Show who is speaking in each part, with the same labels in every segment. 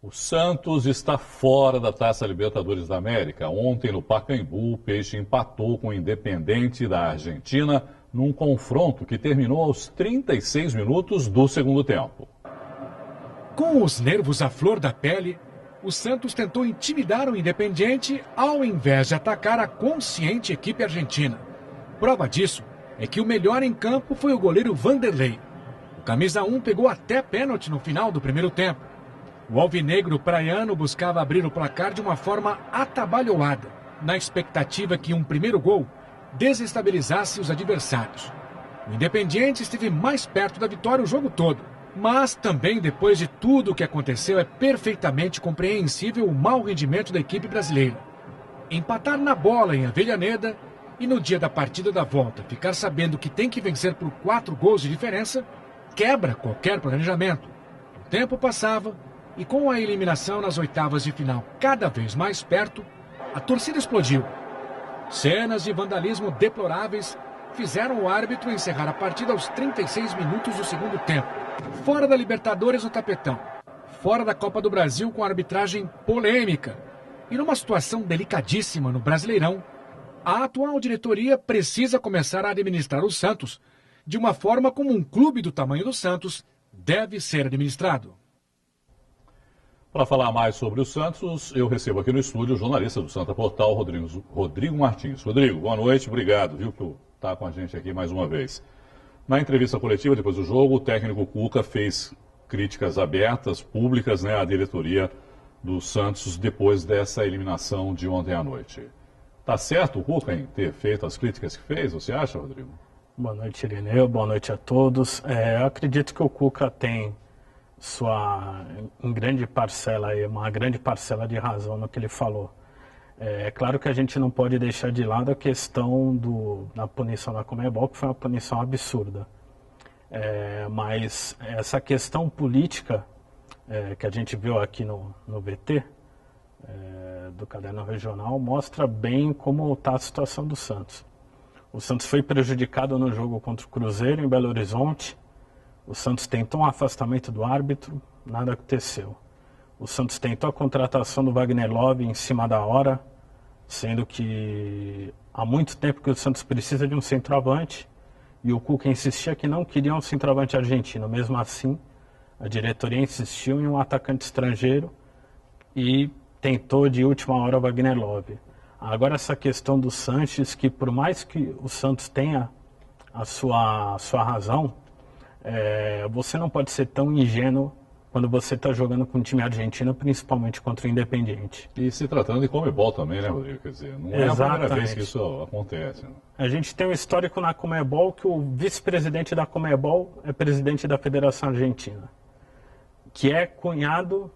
Speaker 1: O Santos está fora da Taça Libertadores da América. Ontem, no Pacaembu, o Peixe empatou com o Independente da Argentina num confronto que terminou aos 36 minutos do segundo tempo.
Speaker 2: Com os nervos à flor da pele, o Santos tentou intimidar o Independente ao invés de atacar a consciente equipe argentina. Prova disso é que o melhor em campo foi o goleiro Vanderlei. O camisa 1 pegou até pênalti no final do primeiro tempo. O alvinegro praiano buscava abrir o placar de uma forma atabalhoada, na expectativa que um primeiro gol desestabilizasse os adversários. O Independiente esteve mais perto da vitória o jogo todo, mas também depois de tudo o que aconteceu é perfeitamente compreensível o mau rendimento da equipe brasileira. Empatar na bola em Avellaneda e no dia da partida da volta ficar sabendo que tem que vencer por 4 gols de diferença quebra qualquer planejamento. O tempo passava e com a eliminação nas oitavas de final cada vez mais perto, a torcida explodiu. Cenas de vandalismo deploráveis fizeram o árbitro encerrar a partida aos 36 minutos do segundo tempo. Fora da Libertadores no tapetão, fora da Copa do Brasil com arbitragem polêmica e numa situação delicadíssima no Brasileirão, a atual diretoria precisa começar a administrar o Santos de uma forma como um clube do tamanho do Santos deve ser administrado.
Speaker 1: Para falar mais sobre o Santos, eu recebo aqui no estúdio o jornalista do Santa Portal, Rodrigo Martins. Rodrigo, boa noite, obrigado, viu, por estar com a gente aqui mais uma vez. Na entrevista coletiva, depois do jogo, o técnico Cuca fez críticas abertas, públicas, à diretoria do Santos depois dessa eliminação de ontem à noite. Tá certo o Cuca em ter feito as críticas que fez, você acha, Rodrigo?
Speaker 3: Boa noite, Irineu, boa noite a todos. Eu acredito que o Cuca tem uma grande parcela de razão no que ele falou. É claro que a gente não pode deixar de lado a questão da punição da Conmebol, que foi uma punição absurda. Mas essa questão política que a gente viu aqui no VT, do Caderno Regional, mostra bem como está a situação do Santos. O Santos foi prejudicado no jogo contra o Cruzeiro em Belo Horizonte. O Santos tentou um afastamento do árbitro, nada aconteceu. O Santos tentou a contratação do Wagner Love em cima da hora, sendo que há muito tempo que o Santos precisa de um centroavante e o Cuca insistia que não queria um centroavante argentino. Mesmo assim, a diretoria insistiu em um atacante estrangeiro e tentou de última hora o Wagner Love. Agora essa questão do Sanches, que por mais que o Santos tenha a sua razão, você não pode ser tão ingênuo quando você está jogando com um time argentino, principalmente contra o Independiente.
Speaker 1: E se tratando de Conmebol também, né, Rodrigo? Quer dizer, não é a primeira vez que isso acontece. Né?
Speaker 3: A gente tem um histórico na Conmebol que o vice-presidente da Conmebol é presidente da Federação Argentina, que é cunhado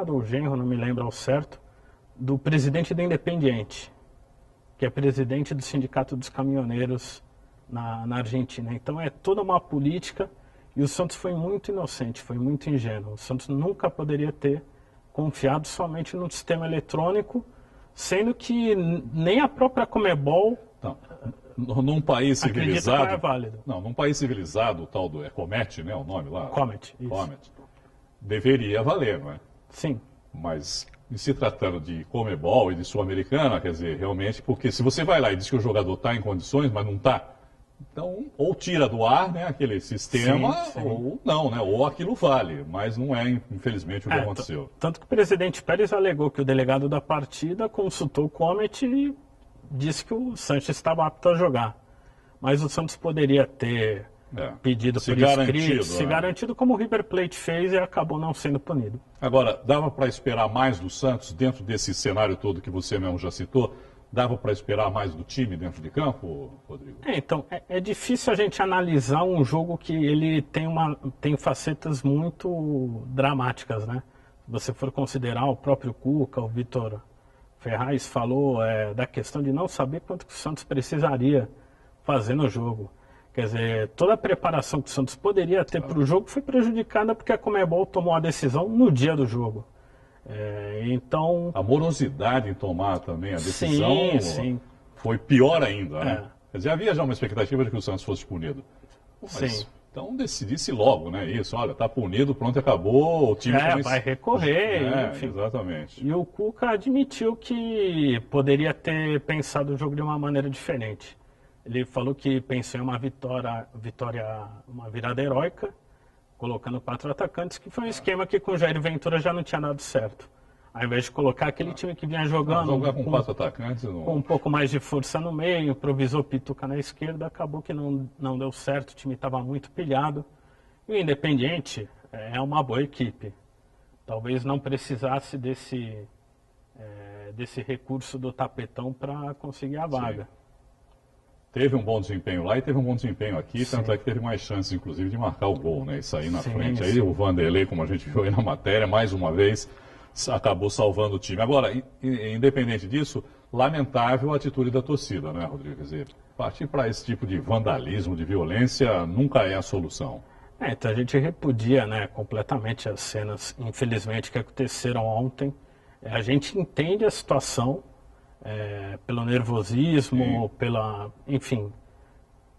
Speaker 3: ou genro, não me lembro ao certo, do presidente do Independiente, que é presidente do Sindicato dos Caminhoneiros na Argentina. Então é toda uma política e o Santos foi muito inocente, foi muito ingênuo. O Santos nunca poderia ter confiado somente no sistema eletrônico, sendo que nem a própria Conmebol
Speaker 1: num país civilizado,
Speaker 3: que não é válido.
Speaker 1: Não, num país civilizado, o tal do Comet, né, o nome lá?
Speaker 3: Comet, isso.
Speaker 1: Comet. Deveria valer, não é?
Speaker 3: Sim.
Speaker 1: Mas se tratando de Conmebol e de Sul-Americana, quer dizer, realmente, porque se você vai lá e diz que o jogador está em condições, mas não está, então, ou tira do ar, né, aquele sistema, sim. Ou não, né, ou aquilo vale, mas não é, infelizmente, o que aconteceu.
Speaker 3: Tanto que o presidente Pérez alegou que o delegado da partida consultou o Comet e disse que o Sanches estava apto a jogar. Mas o Santos poderia ter pedido por escrito, se garantido como o River Plate fez e acabou não sendo punido.
Speaker 1: Agora, dava para esperar mais do Santos dentro desse cenário todo que você mesmo já citou? Dava para esperar mais do time dentro de campo, Rodrigo?
Speaker 3: Então, é difícil a gente analisar um jogo que ele tem facetas muito dramáticas, né? Se você for considerar o próprio Cuca, o Vitor Ferraz falou da questão de não saber quanto que o Santos precisaria fazer no jogo. Quer dizer, toda a preparação que o Santos poderia ter para o jogo foi prejudicada porque a Conmebol tomou a decisão no dia do jogo. Então...
Speaker 1: A morosidade em tomar também a decisão foi pior ainda, né? Quer dizer, havia já uma expectativa de que o Santos fosse punido. Mas Então decidisse logo, né? Isso, olha, tá punido, pronto, acabou, o time
Speaker 3: vai recorrer, enfim.
Speaker 1: Exatamente.
Speaker 3: E o Cuca admitiu que poderia ter pensado o jogo de uma maneira diferente. Ele falou que pensou em uma uma virada heróica, colocando 4 atacantes, que foi um esquema que com o Jair Ventura já não tinha dado certo. Ao invés de colocar aquele time que vinha jogando
Speaker 1: jogar com 4 atacantes,
Speaker 3: com um pouco mais de força no meio, improvisou Pituca na esquerda, acabou que não deu certo, o time estava muito pilhado. E o Independiente é uma boa equipe. Talvez não precisasse desse recurso do tapetão para conseguir a vaga.
Speaker 1: Sim. Teve um bom desempenho lá e teve um bom desempenho aqui,
Speaker 3: Sim.
Speaker 1: tanto é que teve mais chances, inclusive, de marcar o gol, né? E sair na
Speaker 3: Sim,
Speaker 1: frente. Aí
Speaker 3: sim.
Speaker 1: o Vanderlei, como a gente viu aí na matéria, mais uma vez, acabou salvando o time. Agora, independente disso, lamentável a atitude da torcida, né, Rodrigo? Quer dizer, partir para esse tipo de vandalismo, de violência, nunca é a solução.
Speaker 3: Então a gente repudia, né, completamente as cenas, infelizmente, que aconteceram ontem. A gente entende a situação, pelo nervosismo, enfim,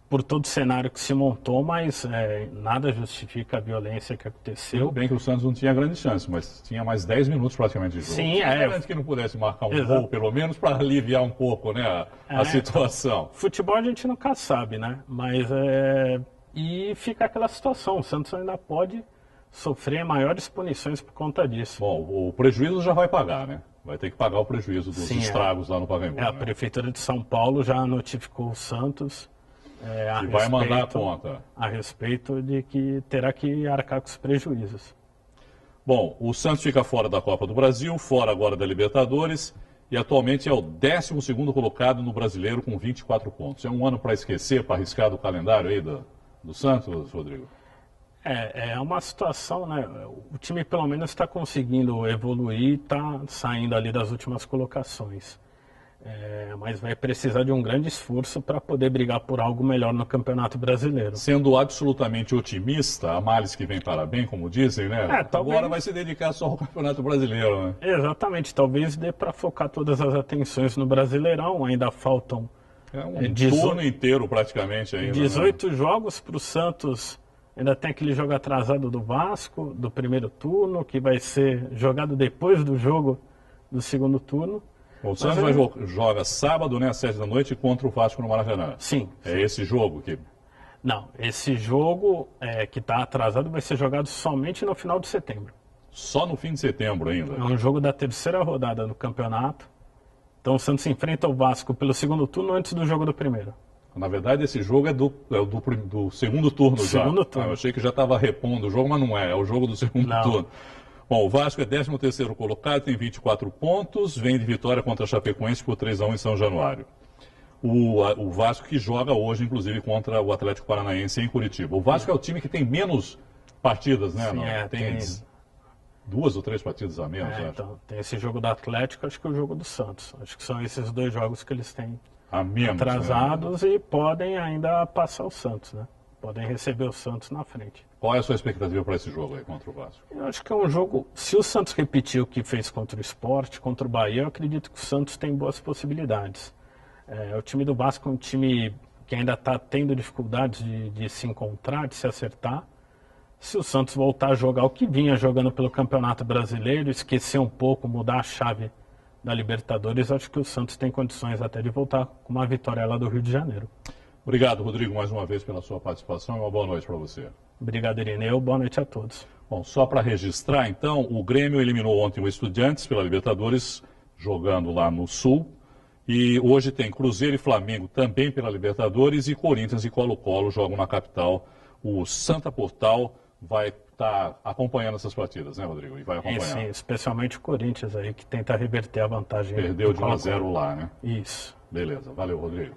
Speaker 3: por todo o cenário que se montou, mas nada justifica a violência que aconteceu.
Speaker 1: Tudo bem que o Santos não tinha grande chance, mas tinha mais 10 minutos praticamente de jogo.
Speaker 3: Sim,
Speaker 1: Antes que não pudesse marcar um gol, pelo menos, para aliviar um pouco, né, a situação.
Speaker 3: Futebol a gente nunca sabe, né? Mas e fica aquela situação, o Santos ainda pode sofrer maiores punições por conta disso.
Speaker 1: Bom, o prejuízo já vai pagar, né? Vai ter que pagar o prejuízo dos estragos lá no Pacaembu.
Speaker 3: A Prefeitura de São Paulo já notificou o Santos
Speaker 1: e vai mandar a conta.
Speaker 3: A respeito de que terá que arcar com os prejuízos.
Speaker 1: Bom, o Santos fica fora da Copa do Brasil, fora agora da Libertadores e atualmente é o 12º colocado no Brasileiro com 24 pontos. É um ano para esquecer, para arriscar do calendário aí do Santos, Rodrigo?
Speaker 3: É uma situação, né? O time pelo menos está conseguindo evoluir, está saindo ali das últimas colocações. Mas vai precisar de um grande esforço para poder brigar por algo melhor no Campeonato Brasileiro.
Speaker 1: Sendo absolutamente otimista, a males que vem para bem, como dizem, né? Agora vai se dedicar só ao Campeonato Brasileiro, né?
Speaker 3: Exatamente, talvez dê para focar todas as atenções no Brasileirão, ainda faltam...
Speaker 1: turno inteiro praticamente ainda.
Speaker 3: 18 jogos para o Santos. Ainda tem aquele jogo atrasado do Vasco, do primeiro turno, que vai ser jogado depois do jogo do segundo turno.
Speaker 1: O Santos joga sábado, né, às 7 da noite, contra o Vasco no Maracanã.
Speaker 3: Sim.
Speaker 1: É esse jogo que...
Speaker 3: Não, esse jogo que está atrasado vai ser jogado somente no final de setembro.
Speaker 1: Só no fim de setembro ainda?
Speaker 3: É um jogo da terceira rodada do campeonato. Então o Santos enfrenta o Vasco pelo segundo turno antes do jogo do primeiro.
Speaker 1: Na verdade, esse jogo é do segundo turno já.
Speaker 3: Segundo turno.
Speaker 1: Eu achei que já estava repondo o jogo, mas não é. É o jogo do segundo turno. Bom, o Vasco é 13º colocado, tem 24 pontos, vem de vitória contra a Chapecoense por 3-1 em São Januário. O Vasco que joga hoje, inclusive, contra o Atlético Paranaense em Curitiba. O Vasco é o time que tem menos partidas, né?
Speaker 3: Sim,
Speaker 1: tem 2 ou 3 partidas a menos, acho.
Speaker 3: Então, tem esse jogo do Atlético, acho que é o jogo do Santos. Acho que são esses 2 jogos que eles têm
Speaker 1: a menos,
Speaker 3: atrasados, né? E podem ainda passar o Santos, né? Podem receber o Santos na frente.
Speaker 1: Qual é a sua expectativa para esse jogo aí contra o Vasco?
Speaker 3: Eu acho que é um jogo... Se o Santos repetir o que fez contra o Sport, contra o Bahia, eu acredito que o Santos tem boas possibilidades. O time do Vasco é um time que ainda está tendo dificuldades de se encontrar, de se acertar. Se o Santos voltar a jogar o que vinha jogando pelo Campeonato Brasileiro, esquecer um pouco, mudar a chave da Libertadores, acho que o Santos tem condições até de voltar com uma vitória lá do Rio de Janeiro.
Speaker 1: Obrigado, Rodrigo, mais uma vez pela sua participação e uma boa noite para você.
Speaker 3: Obrigado, Irineu. Boa noite a todos.
Speaker 1: Bom, só para registrar, então, o Grêmio eliminou ontem o Estudiantes pela Libertadores, jogando lá no Sul. E hoje tem Cruzeiro e Flamengo também pela Libertadores e Corinthians e Colo-Colo jogam na capital. O Santa Portal vai estar acompanhando essas partidas, né, Rodrigo? E vai acompanhar.
Speaker 3: Sim, especialmente o Corinthians aí, que tenta reverter a vantagem.
Speaker 1: Perdeu de 1-0 lá, né?
Speaker 3: Isso.
Speaker 1: Beleza. Valeu, Rodrigo.